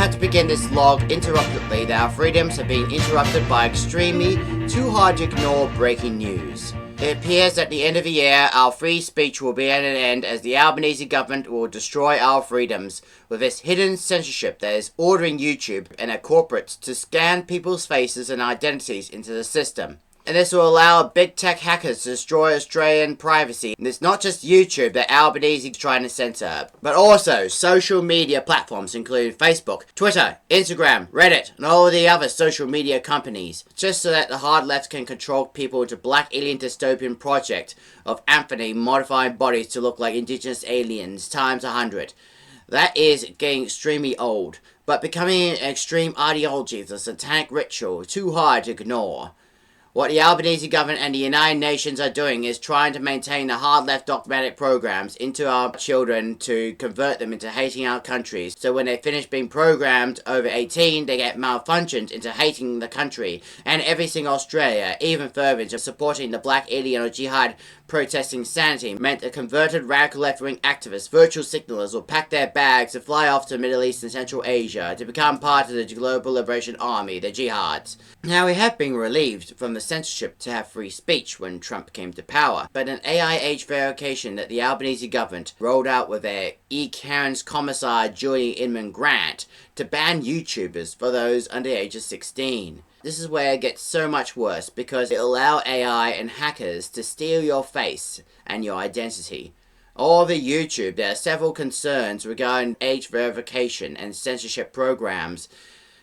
have to begin this log interruptedly that our freedoms have been interrupted by extremely too hard to ignore breaking news. It appears at the end of the year our free speech will be at an end as the Albanese government will destroy our freedoms with its hidden censorship that is ordering YouTube and their corporates to scan people's faces and identities into the system. And this will allow big tech hackers to destroy Australian privacy. And it's not just YouTube that Albanese is trying to censor, but also social media platforms including Facebook, Twitter, Instagram, Reddit, and all of the other social media companies, just so that the hard left can control people into black alien dystopian project of Anthony modifying bodies to look like indigenous aliens times 100. That is getting extremely old, but becoming an extreme ideology is a satanic ritual too hard to ignore. What the Albanese government and the United Nations are doing is trying to maintain the hard left dogmatic programs into our children to convert them into hating our countries. So when they finish being programmed over 18, they get malfunctioned into hating the country and everything Australia, even further into supporting the black alien or jihad protesting sanity meant that converted radical left-wing activists, virtual signalers will pack their bags and fly off to Middle East and Central Asia to become part of the Global Liberation Army, the jihads. Now, we have been relieved from the censorship to have free speech when Trump came to power, but an AI age verification that the Albanese government rolled out with their E-Karen's commissar Julie Inman Grant to ban YouTubers for those under the age of 16. This is where it gets so much worse because it allows AI and hackers to steal your face and your identity. Over YouTube, there are several concerns regarding age verification and censorship programs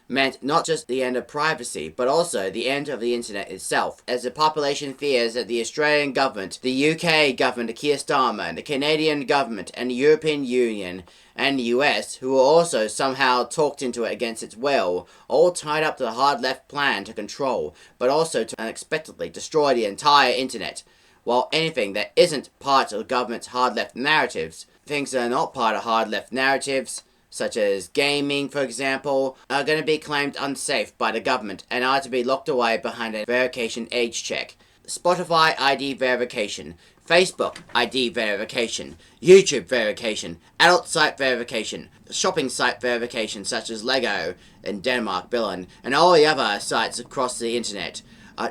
meant not just the end of privacy, but also the end of the internet itself, as the population fears that the Australian government, the UK government, the Keir Starmer, the Canadian government, and the European Union, and the US, who were also somehow talked into it against its will, all tied up to the hard left plan to control, but also to unexpectedly destroy the entire internet. While anything that isn't part of the government's hard left narratives, things that are not part of hard left narratives, such as gaming, for example, are going to be claimed unsafe by the government and are to be locked away behind a verification age check. Spotify ID verification, Facebook ID verification, YouTube verification, adult site verification, shopping site verification such as Lego in Denmark, Billund, and all the other sites across the internet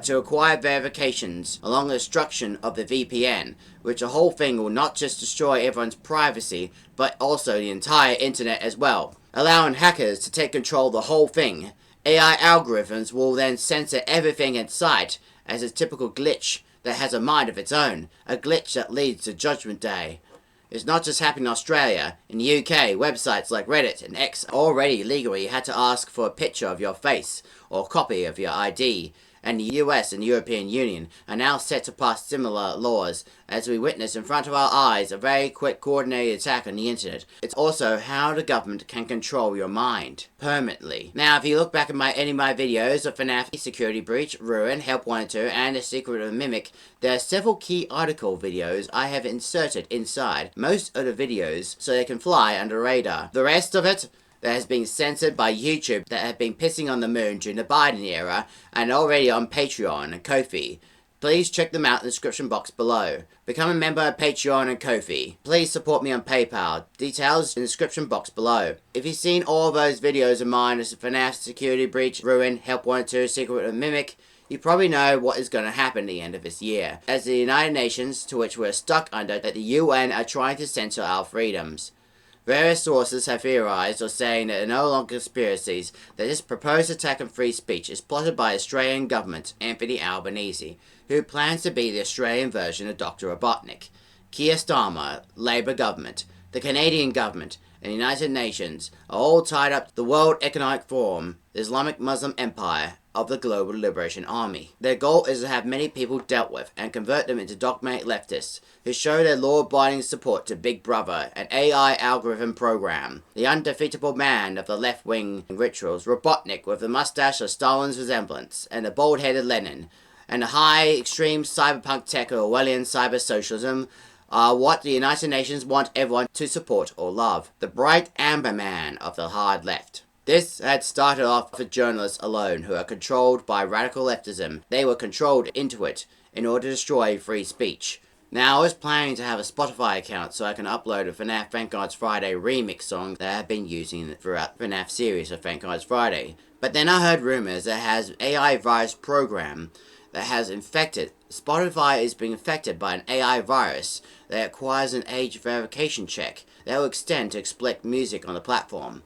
to acquire verifications along the destruction of the VPN, which the whole thing will not just destroy everyone's privacy, but also the entire internet as well, allowing hackers to take control of the whole thing. AI algorithms will then censor everything in sight as a typical glitch that has a mind of its own, a glitch that leads to Judgment Day. It's not just happening in Australia. In the UK, websites like Reddit and X already legally had to ask for a picture of your face or a copy of your ID, and the US and European Union are now set to pass similar laws as we witness in front of our eyes a very quick coordinated attack on the internet. It's also how the government can control your mind permanently. Now, if you look back at any of my videos of FNAF, Security Breach, Ruin, Help 1 and 2, and The Secret of the Mimic, there are several key article videos I have inserted inside most of the videos so they can fly under the radar. The rest of it that has been censored by YouTube that have been pissing on the moon during the Biden era and already on Patreon and Ko-fi. Please check them out in the description box below. Become a member of Patreon and Ko-fi. Please support me on PayPal. Details in the description box below. If you've seen all of those videos of mine as FNAF, Security Breach, Ruin, Help 1 and 2, Secret of the Mimic, you probably know what is going to happen at the end of this year, as the United Nations, to which we're stuck under, that the UN are trying to censor our freedoms. Various sources have theorized or saying that they're no longer conspiracies, that this proposed attack on free speech is plotted by Australian government Anthony Albanese, who plans to be the Australian version of Dr. Robotnik, Keir Starmer, Labour government, the Canadian government, and the United Nations are all tied up to the World Economic Forum, the Islamic Muslim Empire of the Global Liberation Army. Their goal is to have many people dealt with and convert them into dogmatic leftists who show their law-abiding support to Big Brother, an AI algorithm program. The undefeatable man of the left-wing rituals, Robotnik with the mustache of Stalin's resemblance, and the bald-headed Lenin, and the high extreme cyberpunk tech of Orwellian cyber-socialism are what the United Nations want everyone to support or love. The bright amber man of the hard left. This had started off with journalists alone who are controlled by radical leftism. They were controlled into it in order to destroy free speech. Now, I was planning to have a Spotify account so I can upload a FNAF Thank God's Friday remix song that I've been using throughout the FNAF series of Thank God's Friday. But then I heard rumors that it has AI virus program that has infected. Spotify is being infected by an AI virus that requires an age verification check that will extend to exploit music on the platform.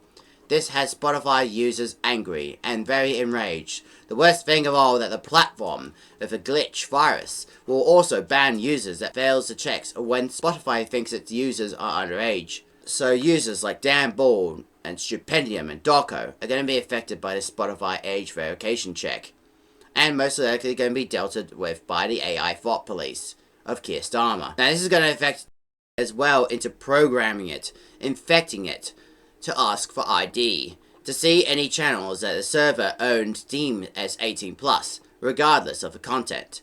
This has Spotify users angry and very enraged. The worst thing of all that the platform, with a glitch virus, will also ban users that fails the checks when Spotify thinks its users are underage. So users like Dan Ball and Stupendium and Doco are going to be affected by the Spotify age verification check. And most likely going to be dealt with by the AI thought police of Keir Starmer. Now this is going to affect as well into programming it, infecting it, to ask for ID, to see any channels that the server owned deemed as 18+, regardless of the content.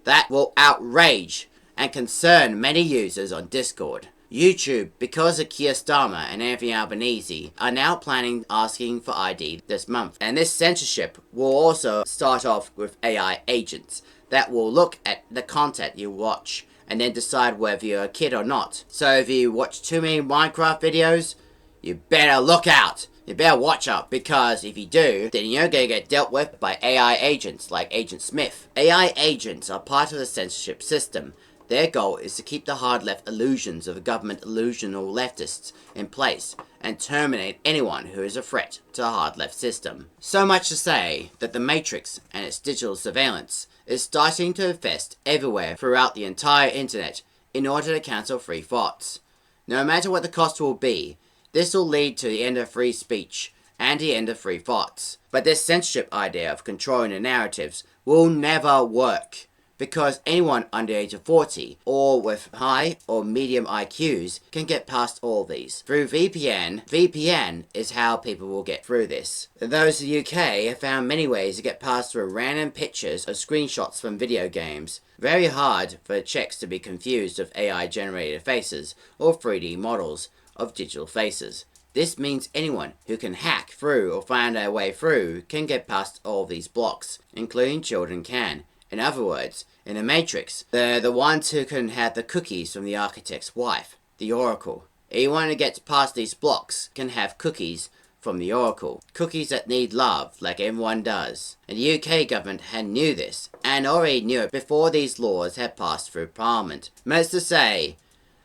That will outrage and concern many users on Discord. YouTube, because of Keir Starmer and Anthony Albanese, are now planning asking for ID this month. And this censorship will also start off with AI agents that will look at the content you watch and then decide whether you're a kid or not. So if you watch too many Minecraft videos, you better look out. You better watch out, because if you do, then you're going to get dealt with by AI agents like Agent Smith. AI agents are part of the censorship system. Their goal is to keep the hard left illusions of the government illusional leftists in place and terminate anyone who is a threat to the hard left system. So much to say that the Matrix and its digital surveillance is starting to infest everywhere throughout the entire internet in order to cancel free thoughts. No matter what the cost will be, this will lead to the end of free speech and the end of free thoughts. But this censorship idea of controlling the narratives will never work, because anyone under the age of 40 or with high or medium IQs can get past all these. Through VPN, VPN is how people will get through this. Those in the UK have found many ways to get past through random pictures or screenshots from video games. Very hard for checks to be confused with AI generated faces or 3D models of digital faces. This means anyone who can hack through or find their way through can get past all these blocks, including children can. In other words, in the Matrix, they're the ones who can have the cookies from the architect's wife, the Oracle. Anyone who gets past these blocks can have cookies from the Oracle. Cookies that need love, like everyone does. And the UK government had knew this, and already knew it before these laws had passed through Parliament. Most to say,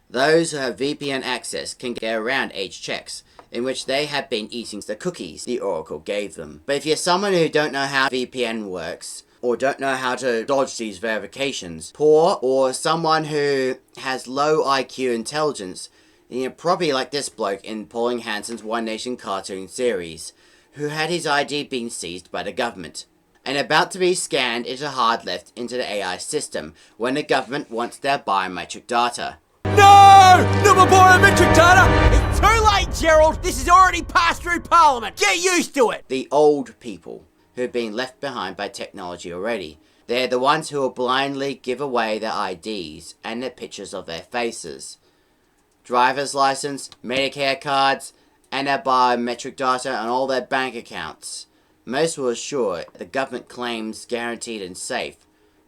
those who have VPN access can get around age checks, in which they have been eating the cookies the Oracle gave them. But if you're someone who don't know how VPN works, or don't know how to dodge these verifications, poor, or someone who has low IQ intelligence, then you're probably like this bloke in Pauline Hanson's One Nation cartoon series, who had his ID being seized by the government, and about to be scanned into hard left into the AI system when the government wants their biometric data. No! Not my biometric data! It's too late, Gerald! This has already passed through Parliament! Get used to it! The old people who've been left behind by technology already. They're the ones who will blindly give away their IDs and their pictures of their faces, driver's license, Medicare cards, and their biometric data on all their bank accounts. Most will assure the government claims guaranteed and safe,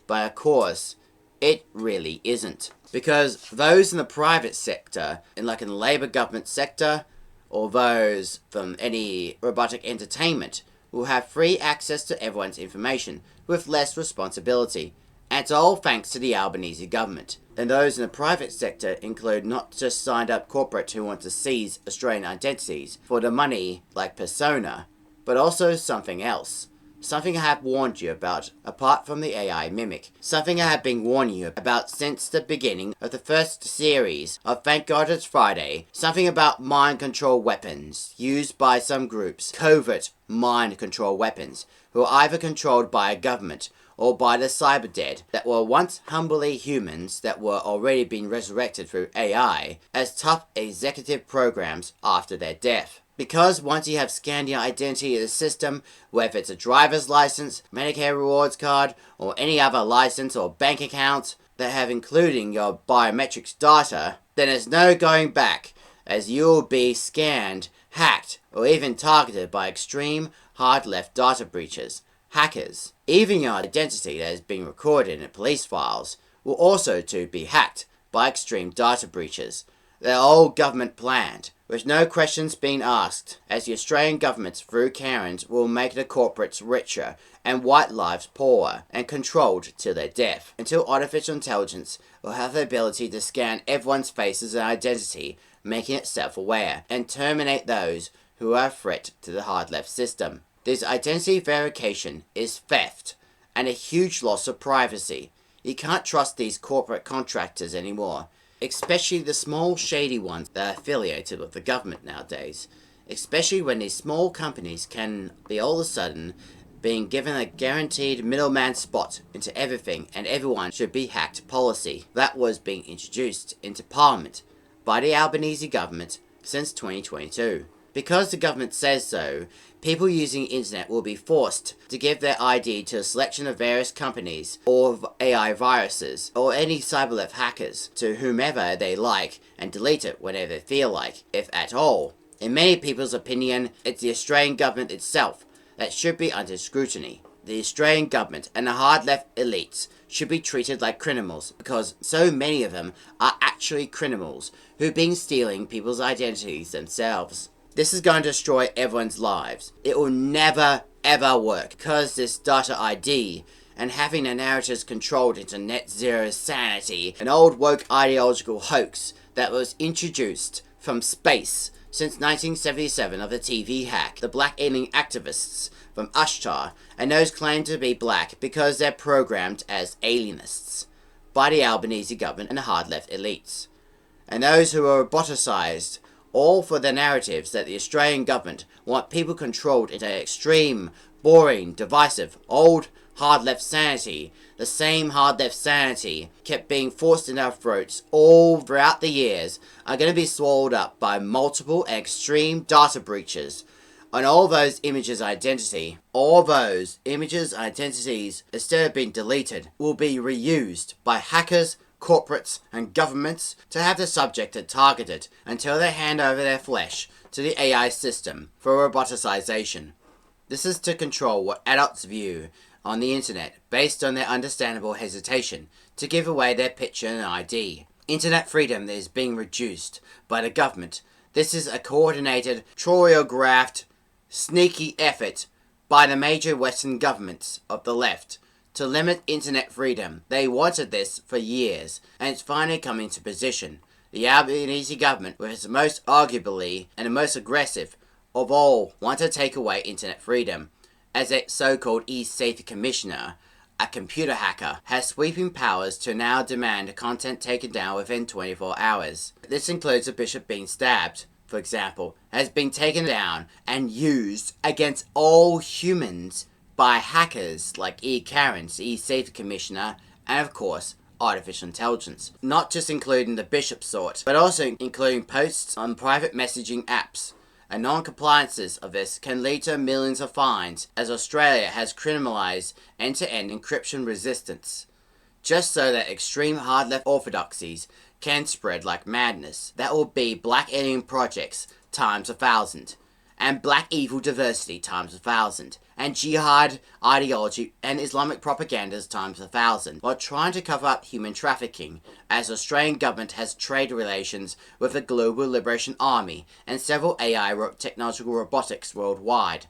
but of course, it really isn't. Because those in the private sector, like in the Labour government sector, or those from any robotic entertainment, will have free access to everyone's information, with less responsibility. And it's all thanks to the Albanese government. And those in the private sector include not just signed up corporates who want to seize Australian identities for the money, like Persona, but also something else. Something I have warned you about, apart from the AI mimic. Something I have been warning you about since the beginning of the first series of Thank God It's Friday. Something about mind control weapons, used by some groups. Covert mind control weapons, who are either controlled by a government or by the cyber dead, that were once humbly humans that were already being resurrected through AI as tough executive programs after their death. Because once you have scanned your identity in the system, whether it's a driver's license, Medicare rewards card, or any other license or bank account that have including your biometrics data, then there's no going back, as you'll be scanned, hacked, or even targeted by extreme hard left data breaches, hackers. Even your identity that has been recorded in police files will also to be hacked by extreme data breaches. They're all government planned, with no questions being asked, as the Australian government through Karens will make the corporates richer and white lives poorer and controlled till their death, until artificial intelligence will have the ability to scan everyone's faces and identity, making it self-aware, and terminate those who are a threat to the hard left system. This identity verification is theft and a huge loss of privacy. You can't trust these corporate contractors anymore, especially the small shady ones that are affiliated with the government nowadays, especially when these small companies can be all of a sudden being given a guaranteed middleman spot into everything and everyone should be hacked policy that was being introduced into Parliament by the Albanese government since 2022. Because the government says so, people using the internet will be forced to give their ID to a selection of various companies or AI viruses or any cyberleft hackers to whomever they like and delete it whenever they feel like, if at all. In many people's opinion, it's the Australian government itself that should be under scrutiny. The Australian government and the hard left elites should be treated like criminals because so many of them are actually criminals who've been stealing people's identities themselves. This is going to destroy everyone's lives. It will never ever work because this data ID and having the narratives controlled into net zero sanity, an old woke ideological hoax that was introduced from space since 1977 of the TV hack, the black alien activists from Ashtar, and those claim to be black because they're programmed as alienists by the Albanese government and the hard left elites. And those who are roboticized, all for the narratives that the Australian government want people controlled into extreme, boring, divisive, old, hard left sanity. The same hard left sanity kept being forced in our throats all throughout the years are going to be swallowed up by multiple and extreme data breaches on all those images' identity. All those images' identities, instead of being deleted, will be reused by hackers, corporates and governments to have the subject targeted until they hand over their flesh to the AI system for roboticization. This is to control what adults view on the internet based on their understandable hesitation to give away their picture and ID. Internet freedom is being reduced by the government. This is a coordinated, choreographed, sneaky effort by the major Western governments of the left to limit internet freedom. They wanted this for years, and it's finally coming to position. The Albanese government, with its most arguably and the most aggressive of all, want to take away internet freedom, as a so-called e-safety commissioner, a computer hacker, has sweeping powers to now demand content taken down within 24 hours. This includes a bishop being stabbed, for example, has been taken down and used against all humans by hackers like Karens, e-safety commissioner, and of course, artificial intelligence. Not just including the bishop sort, but also including posts on private messaging apps. And non-compliances of this can lead to millions of fines, as Australia has criminalised end-to-end encryption resistance, just so that extreme hard-left orthodoxies can spread like madness. That will be black alien projects times 1,000, and black evil diversity times 1,000, and jihad ideology and Islamic propagandas times 1,000, while trying to cover up human trafficking, as the Australian government has trade relations with the Global Liberation Army and several AI technological robotics worldwide.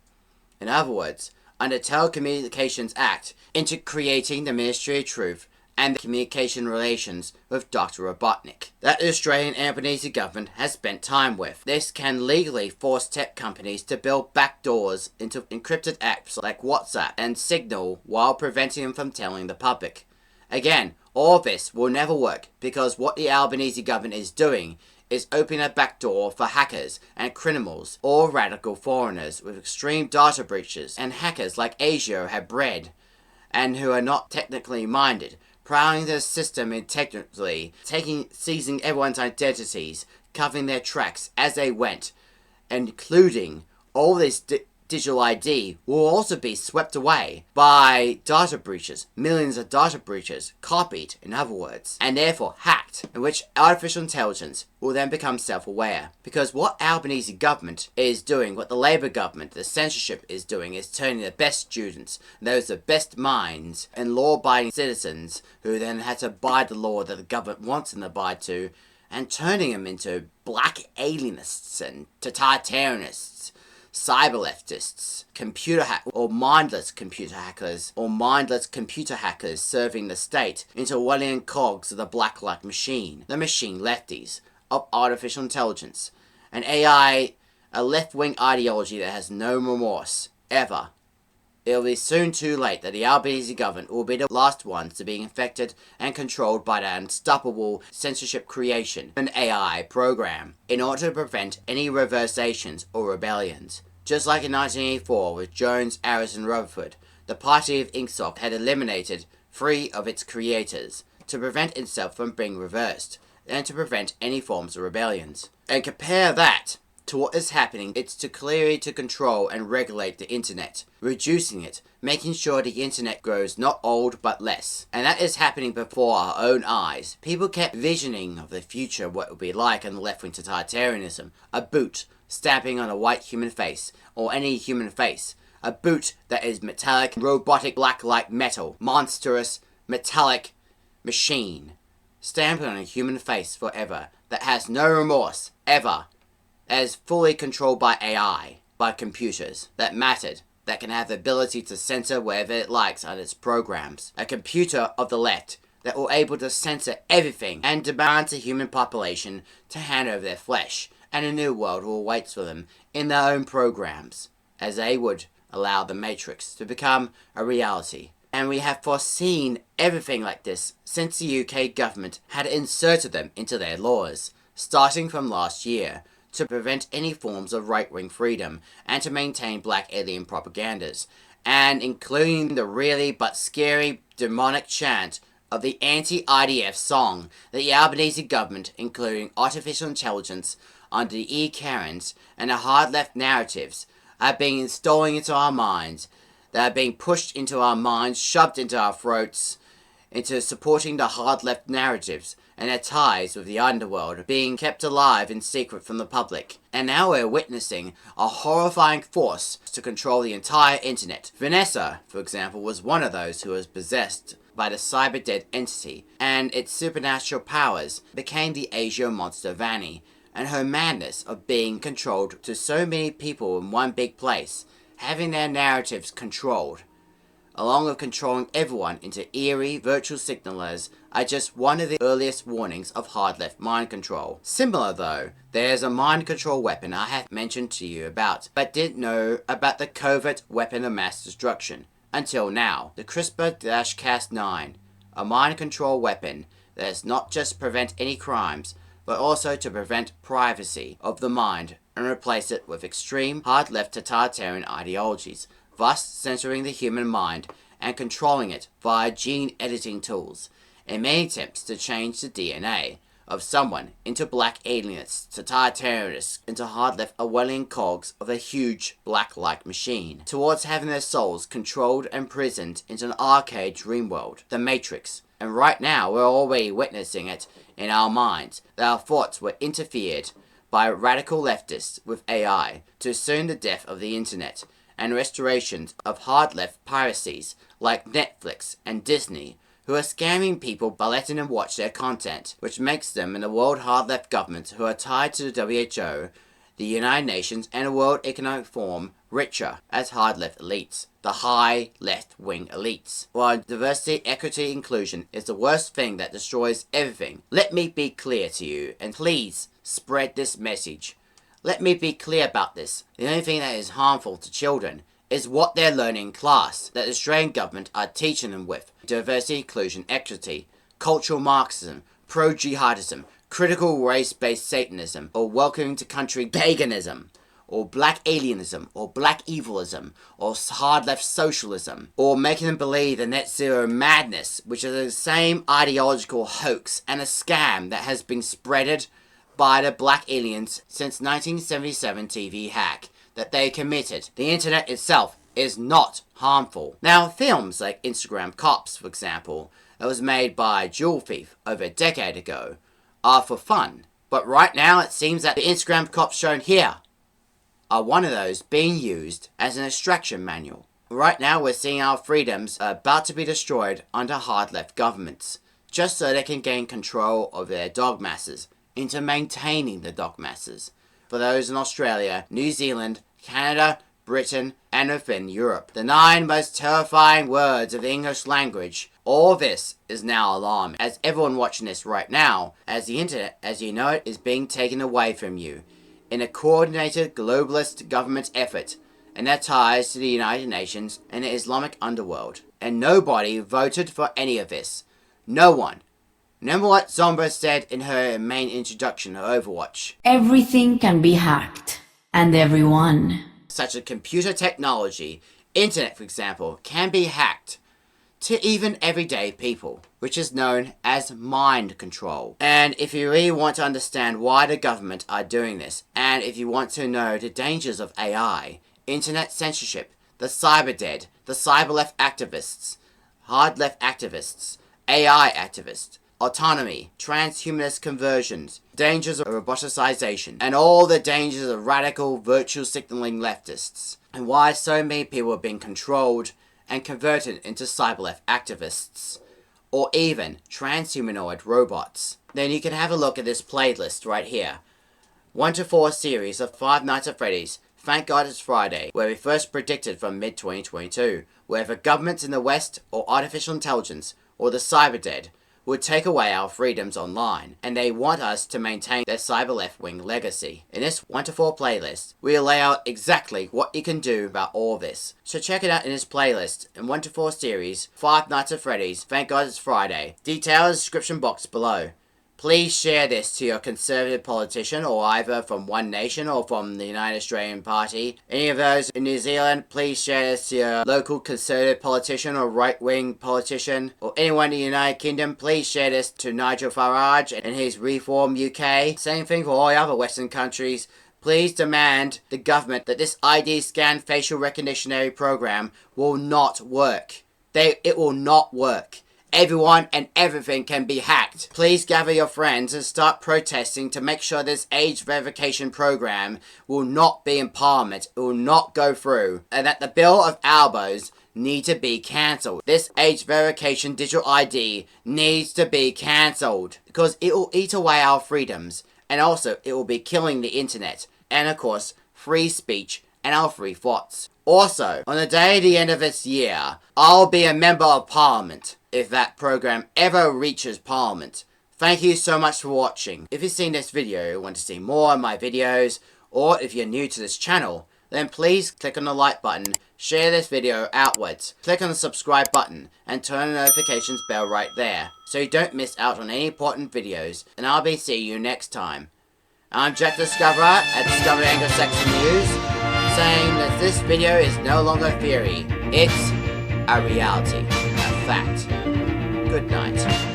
In other words, under Telecommunications Act, into creating the Ministry of Truth and the communication relations with Dr. Robotnik, that the Australian Albanese government has spent time with. This can legally force tech companies to build backdoors into encrypted apps like WhatsApp and Signal while preventing them from telling the public. Again, all this will never work because what the Albanese government is doing is opening a backdoor for hackers and criminals or radical foreigners with extreme data breaches, and hackers like Asia have bred and who are not technically minded, prowling the system intelligently, seizing everyone's identities, covering their tracks as they went, including all these digital ID will also be swept away by data breaches, millions of data breaches, copied in other words, and therefore hacked, in which artificial intelligence will then become self-aware. Because what Albanese government is doing, what the Labour government, the censorship is doing, is turning the best students, those the best minds, and law-abiding citizens who then had to abide the law that the government wants them to abide to, and turning them into black alienists and totalitarianists, cyber leftists, computer hackers, or mindless computer hackers, serving the state into Orwellian cogs of the black-like machine, the machine lefties of artificial intelligence, an AI, a left-wing ideology that has no remorse, ever. It'll be soon too late that the Albanese government will be the last ones to be infected and controlled by the unstoppable censorship creation, an AI program, in order to prevent any reversations or rebellions. Just like in 1984 with Jones, Harris and Rutherford, the party of Inksoft had eliminated 3 of its creators to prevent itself from being reversed, and to prevent any forms of rebellions. And compare that to what is happening, it's to clearly to control and regulate the internet, reducing it, making sure the internet grows not old but less. And that is happening before our own eyes. People kept visioning of the future, what it would be like in the left-wing totalitarianism. A boot stamping on a white human face, or any human face. A boot that is metallic, robotic, black-like metal, monstrous, metallic machine, stamping on a human face forever, that has no remorse, ever. That is fully controlled by AI, by computers, that mattered, that can have the ability to censor wherever it likes on its programs. A computer of the left that will able to censor everything and demand the human population to hand over their flesh, and a new world will await for them in their own programs, as they would allow the Matrix to become a reality. And we have foreseen everything like this since the UK government had inserted them into their laws, starting from last year, to prevent any forms of right-wing freedom and to maintain black alien propagandas, and including the really but scary demonic chant of the anti-IDF song that the Albanese government, including artificial intelligence under the E-Karens and the hard-left narratives, are being installing into our minds, that are being pushed into our minds, shoved into our throats, into supporting the hard-left narratives, and their ties with the underworld being kept alive in secret from the public. And now we're witnessing a horrifying force to control the entire internet. Vanessa, for example, was one of those who was possessed by the cyber-dead entity, and its supernatural powers became the Asia monster Vanny, and her madness of being controlled to so many people in one big place, having their narratives controlled, along with controlling everyone into eerie virtual signalers, are just one of the earliest warnings of hard-left mind control. Similar though, there's a mind control weapon I have mentioned to you about, but didn't know about the covert weapon of mass destruction until now, the CRISPR-Cas9, a mind control weapon that is not just to prevent any crimes, but also to prevent privacy of the mind and replace it with extreme hard-left totalitarian ideologies, thus censoring the human mind and controlling it via gene editing tools, in many attempts to change the DNA of someone into black alienists, totalitarianists, into hard-left Orwellian cogs of a huge black-like machine, towards having their souls controlled and imprisoned into an arcade dream world, the Matrix. And right now we're already witnessing it in our minds, that our thoughts were interfered by radical leftists with AI to soon the death of the internet, and restorations of hard-left piracies like Netflix and Disney, who are scamming people by letting them watch their content, which makes them and the world hard-left governments who are tied to the WHO, the United Nations and the World Economic Forum richer as hard-left elites, the high left-wing elites. While diversity, equity, inclusion is the worst thing that destroys everything, let me be clear to you, and please spread this message. Let me be clear about this. The only thing that is harmful to children is what they're learning in class, that the Australian government are teaching them with. Diversity, inclusion, equity, cultural Marxism, pro-jihadism, critical race-based Satanism, or welcoming to country paganism, or black alienism, or black evilism, or hard-left socialism, or making them believe in net zero madness, which is the same ideological hoax and a scam that has been spreaded by the black aliens since 1977 TV hack that they committed. The internet itself is not harmful. Now, films like Instagram Cops, for example, that was made by Jewel Thief over a decade ago, are for fun. But right now it seems that the Instagram Cops shown here are one of those being used as an extraction manual. Right now we're seeing our freedoms are about to be destroyed under hard left governments, just so they can gain control of their dog masses into maintaining the dog masses. For those in Australia, New Zealand, Canada, Britain, and within Europe. The 9 most terrifying words of the English language. All this is now alarming, as everyone watching this right now, as the internet, as you know it, is being taken away from you in a coordinated globalist government effort, and that ties to the United Nations and the Islamic underworld. And nobody voted for any of this. No one. Remember what Zomba said in her main introduction of Overwatch? Everything can be hacked, and everyone. Such as computer technology, internet for example, can be hacked to even everyday people, which is known as mind control. And if you really want to understand why the government are doing this, and if you want to know the dangers of AI, internet censorship, the cyber dead, the cyber left activists, hard left activists, AI activists, autonomy, transhumanist conversions, dangers of roboticization, and all the dangers of radical virtue signaling leftists, and why so many people are being controlled and converted into cyber-left activists, or even transhumanoid robots. Then you can have a look at this playlist right here. 1 to 4 series of Five Nights at Freddy's, Thank God It's Friday, where we first predicted from mid-2022, whether governments in the West, or artificial intelligence, or the cyber dead, would take away our freedoms online, and they want us to maintain their cyber left-wing legacy. In this 1 to 4 playlist, we'll lay out exactly what you can do about all this. So check it out in this playlist, in 1 to 4 series, Five Nights at Freddy's, Thank God It's Friday. Detail in the description box below. Please share this to your conservative politician, or either from One Nation or from the United Australian Party. Any of those in New Zealand, please share this to your local conservative politician or right-wing politician. Or anyone in the United Kingdom, please share this to Nigel Farage and his Reform UK. Same thing for all the other Western countries. Please demand the government that this ID scan facial recognition program will not work. It will not work. Everyone and everything can be hacked. Please gather your friends and start protesting to make sure this age verification program will not be in Parliament, it will not go through, and that the Bill of Albos need to be cancelled. This age verification digital ID needs to be cancelled because it will eat away our freedoms, and also it will be killing the internet, and of course free speech and our free thoughts. Also, on the day of the end of this year, I'll be a member of Parliament, if that program ever reaches Parliament. Thank you so much for watching. If you've seen this video and want to see more of my videos, or if you're new to this channel, then please click on the like button, share this video outwards, click on the subscribe button, and turn the notifications bell right there, so you don't miss out on any important videos, and I'll be seeing you next time. I'm Jack Discoverer at Discover Anglo-Saxon News, saying that this video is no longer theory, it's a reality, a fact. Good night.